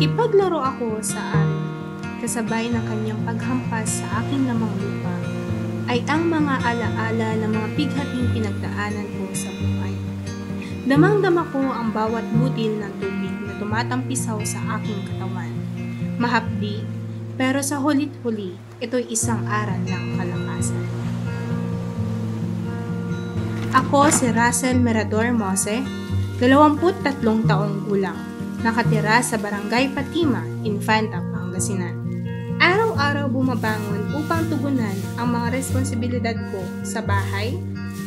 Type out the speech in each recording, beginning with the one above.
Nakipaglaro ako sa Ari, kasabay ng kanyang paghampas sa aking lamang lupa, ay ang mga alaala ng mga bighating pinagdaanan ko sa buhay. Damang-dama ko ang bawat butil ng tubig na tumatampisaw sa aking katawan. Mahapdi, pero sa hulit-huli, ito'y isang aral ng kalakasan. Ako si Russell Mirador Mose, 23 taong gulang, nakatira sa Barangay Patima, Infanta, Pangasinan. Araw-araw bumabangon upang tugunan ang mga responsibilidad ko sa bahay,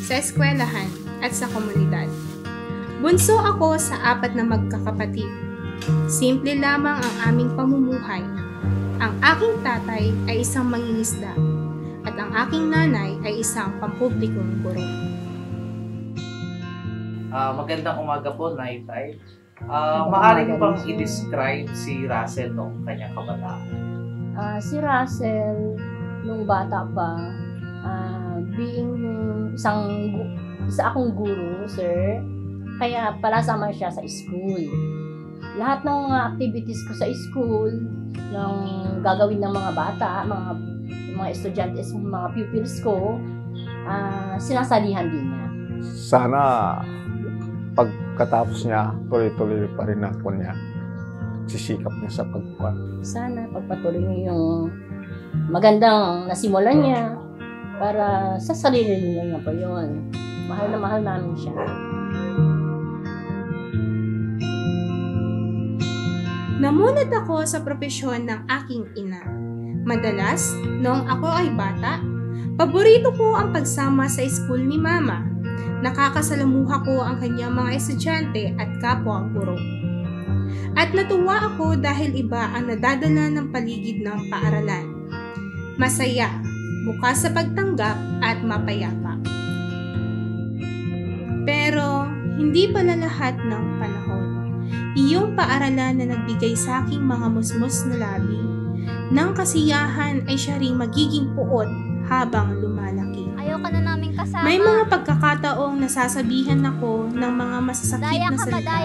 sa eskwelahan at sa komunidad. Bunso ako sa 4 na magkakapatid. Simple lamang ang aming pamumuhay. Ang aking tatay ay isang mangingisda at ang aking nanay ay isang pampublikong guro. Magandang umaga po, Naitay. Maaari niyo bang i-describe si Russell noong kanyang kabataan? Si Russell, nung bata pa, being isa akong guro, sir, kaya palasama siya sa school. Lahat ng mga activities ko sa school, ng gagawin ng mga bata, mga estudyante, mga pupils ko, sinasalihan din niya. Sana pagkatapos niya, tuloy-tuloy pa rin ako niya. Sisikap niya sa pagkuhan. Sana pagpatuloy niya yung magandang nasimulan niya para sa sarili niya pa yun. Mahal na mahal namin siya. Namunod ako sa propesyon ng aking ina. Madalas, noong ako ay bata, paborito ko ang pagsama sa school ni Mama. Nakakasalamuha ko ang kanyang mga estudyante at kapwa guro. At natuwa ako dahil iba ang nadadala ng paligid ng paaralan. Masaya, bukas sa pagtanggap at mapayapa. Pero hindi pala lahat ng panahon. Iyong paaralan na nagbigay sa aking mga musmus na labi, ng kasiyahan ay siya ring magiging puot habang lumalaki. Ayoko na namin kasama. May mga pagkakataong nasasabihan ako ng mga masasakit na salita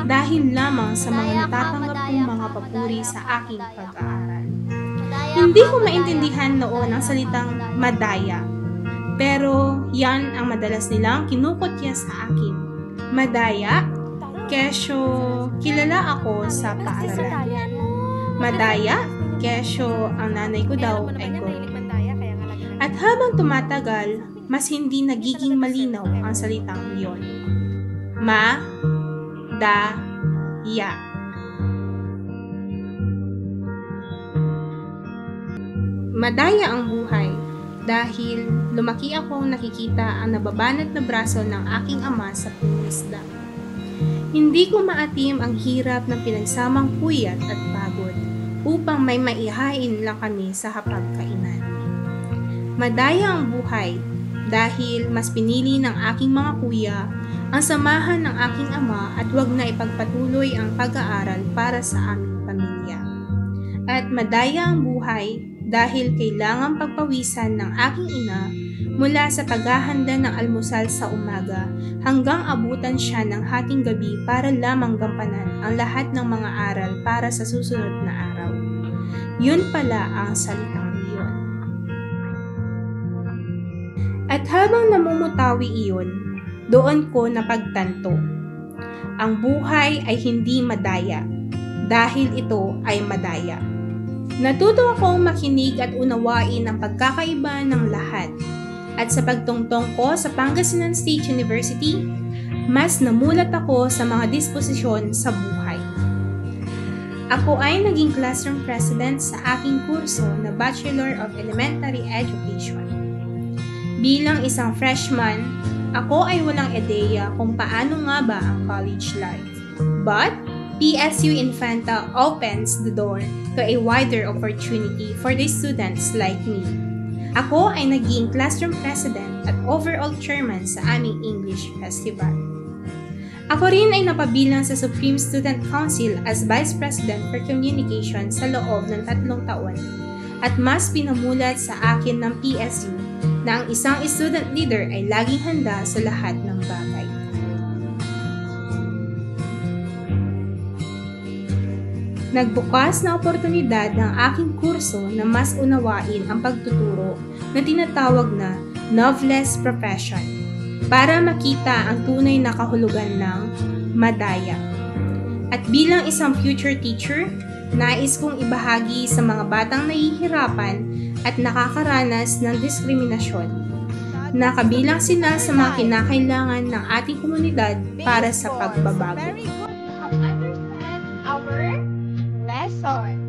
dahil lamang sa mga natatanggap kong mga papuri sa aking pag-aaral. Hindi ko maintindihan noon ang salitang madaya, pero yan ang madalas nilang kinukutya sa akin. Madaya, kesyo kilala ako sa paaralan. Madaya, kesyo ang nanay ko daw ay guro. At habang tumatagal, mas hindi nagiging malinaw ang salitang iyon. Ma-da-ya. Madaya ang buhay dahil lumaki akong nakikita ang nababanat na braso ng aking ama sa pangingisda. Hindi ko maatim ang hirap ng pinagsamang puyat at pagod upang may maihain lang kami sa hapagkainan. Madaya ang buhay dahil mas pinili ng aking mga kuya ang samahan ng aking ama at wag na ipagpatuloy ang pag-aaral para sa aming pamilya. At madaya ang buhay dahil kailangang pagpawisan ng aking ina mula sa paghahanda ng almusal sa umaga hanggang abutan siya ng hating gabi para lamang gampanan ang lahat ng mga aral para sa susunod na araw. Yun pala ang salitang iyon. At habang namumutawi iyon, doon ko napagtanto. Ang buhay ay hindi madaya dahil ito ay madaya. Natuto akong makinig at unawain ang pagkakaiba ng lahat. At sa pagtungtong ko sa Pangasinan State University, mas namulat ako sa mga disposisyon sa buhay. Ako ay naging classroom president sa aking kurso na Bachelor of Elementary Education. Bilang isang freshman, ako ay walang ideya kung paano nga ba ang college life. But, PSU Infanta opens the door to a wider opportunity for the students like me. Ako ay naging classroom president at overall chairman sa aming English Festival. Ako rin ay napabilang sa Supreme Student Council as Vice President for Communication sa loob ng 3 taon at mas pinamulat sa akin ng PSU na ang isang student leader ay laging handa sa lahat ng bagay. Nagbukas na oportunidad ng aking kurso na mas unawain ang pagtuturo na tinatawag na Novelist Profession para makita ang tunay na kahulugan ng madaya. At bilang isang future teacher, nais kong ibahagi sa mga batang nahihirapan at nakakaranas ng diskriminasyon na kabilang sila sa mga kinakailangan ng ating komunidad para sa pagbabago. Very good. Understand our lesson.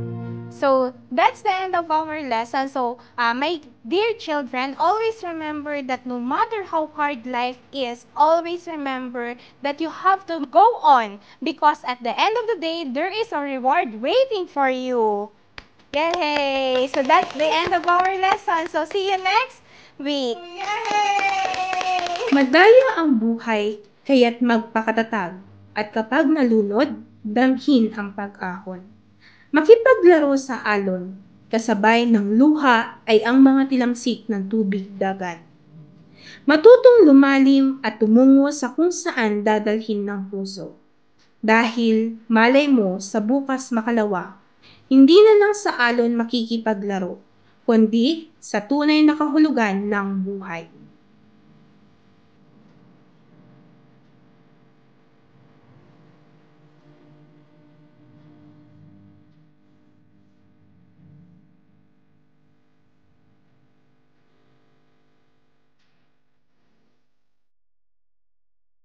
So, that's the end of our lesson. So, my dear children, always remember that no matter how hard life is, always remember that you have to go on because at the end of the day, there is a reward waiting for you. Yay! So, that's the end of our lesson. So, see you next week. Yay! Madaya ang buhay, kaya't magpakatatag, at kapag nalunod, damhin ang pag-ahon. Makipaglaro sa alon, kasabay ng luha ay ang mga tilamsik ng tubig dagat. Matutong lumalim at tumungo sa kung saan dadalhin ng puso. Dahil malay mo sa bukas makalawa, hindi na lang sa alon makikipaglaro, kundi sa tunay na kahulugan ng buhay.